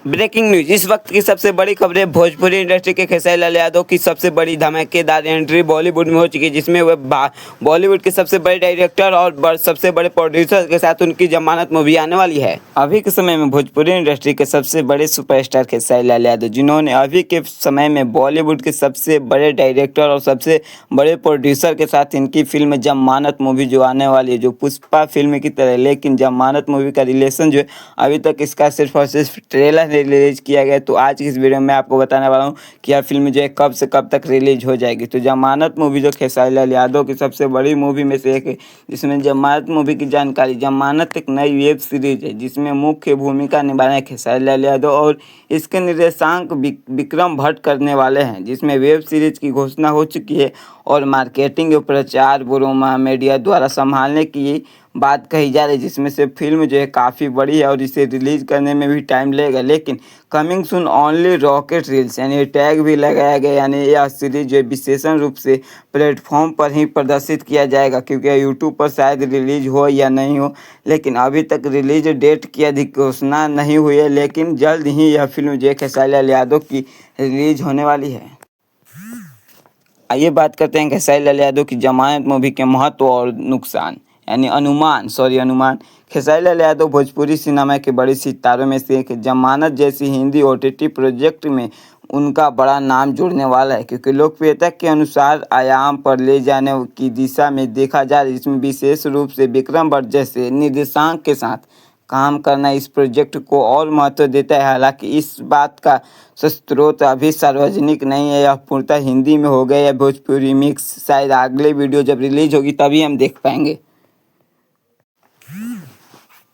Breaking news इस वक्त की सबसे बड़ी खबरें। भोजपुरी इंडस्ट्री के खेसारी लाल यादव की सबसे बड़ी धमाकेदार एंट्री बॉलीवुड में हो चुकी है, जिसमें वह बॉलीवुड के सबसे बड़े डायरेक्टर और सबसे बड़े प्रोड्यूसर के साथ उनकी जमानत मूवी आने वाली है। अभी के समय में भोजपुरी इंडस्ट्री के सबसे बड़े सुपरस्टार खेसारी लाल यादव, जिन्होंने अभी के समय में बॉलीवुड के सबसे बड़े डायरेक्टर और सबसे बड़े प्रोड्यूसर के साथ इनकी फिल्म जमानत मूवी जो आने वाली है, जो पुष्पा फिल्म की तरह, लेकिन जमानत मूवी का रिलेशन जो है अभी तक इसका सिर्फ और सिर्फ ट्रेलर रिलीज किया गया। तो आज की इस वीडियो में आपको बताने वाला हूँ कि यह फिल्म जो है कब से कब तक रिलीज हो जाएगी। तो जमानत मूवी जो खेसारी लाल यादव की सबसे बड़ी मूवी में से एक है, जिसमें जमानत मूवी की जानकारी। जमानत एक नई वेब सीरीज है जिसमें मुख्य भूमिका निभा रहे हैं खेसारी लाल यादव और इसके निर्देशांक विक्रम भट्ट करने वाले हैं, जिसमें वेब सीरीज की घोषणा हो चुकी है और मार्केटिंग और प्रचार बुरोमा मीडिया द्वारा संभालने की बात कही जा रही है, जिसमें से फिल्म जो है काफ़ी बड़ी है और इसे रिलीज करने में भी टाइम लगेगा। लेकिन coming soon only rocket reels यानी टैग भी लगाया गया, यानी यह सीरीज जो है विशेषण रूप से प्लेटफॉर्म पर ही प्रदर्शित किया जाएगा, क्योंकि यूट्यूब पर शायद रिलीज हो या नहीं हो, लेकिन अभी तक रिलीज डेट की अधिक घोषणा नहीं हुई है। लेकिन जल्द ही यह फिल्म जो है खेसारी लाल यादव की रिलीज होने वाली है। आइए बात करते हैं खेसारी लाल यादव की जमानत मूवी के महत्व और नुकसान, यानी अनुमान। खेसारी लाल यादव भोजपुरी सिनेमा के बड़े सितारों में से एक। जमानत जैसी हिंदी ओटीटी प्रोजेक्ट में उनका बड़ा नाम जुड़ने वाला है, क्योंकि लोकप्रियता के अनुसार आयाम पर ले जाने की दिशा में देखा जाए, इसमें विशेष रूप से विक्रम भट्ट जैसे निर्देशक के साथ काम करना इस प्रोजेक्ट को और महत्व देता है। हालांकि इस बात का स्रोत अभी सार्वजनिक नहीं है, यह पूर्णतः हिंदी में हो गया या भोजपुरी मिक्स। शायद अगले वीडियो जब रिलीज होगी तभी हम देख पाएंगे।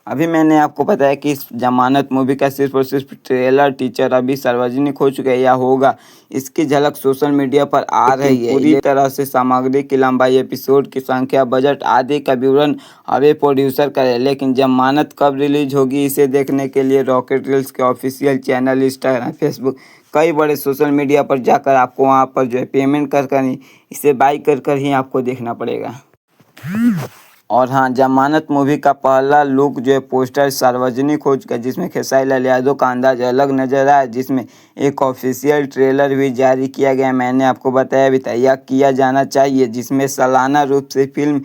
अभी मैंने आपको बताया कि इस जमानत मूवी का सिर्फ और सिर्फ ट्रेलर टीचर अभी सार्वजनिक हो चुका है या होगा, इसकी झलक सोशल मीडिया पर आ रही है। पूरी तरह से सामग्री की लंबाई, एपिसोड की संख्या, बजट आदि का विवरण अभी प्रोड्यूसर करे। लेकिन जमानत कब रिलीज होगी, इसे देखने के लिए रॉकेट रील्स के ऑफिशियल चैनल, इंस्टाग्राम, फेसबुक, कई बड़े सोशल मीडिया पर जाकर आपको वहाँ पर जो है पेमेंट कर ही इसे बाई कर ही आपको देखना पड़ेगा। और हाँ, जमानत मूवी का पहला लुक जो है पोस्टर सार्वजनिक हो चुका है, जिसमें खेसारी लाल यादव का अंदाज अलग नजर आया, जिसमें एक ऑफिशियल ट्रेलर भी जारी किया गया। मैंने आपको बताया भी था यह किया जाना चाहिए, जिसमें सालाना रूप से फिल्म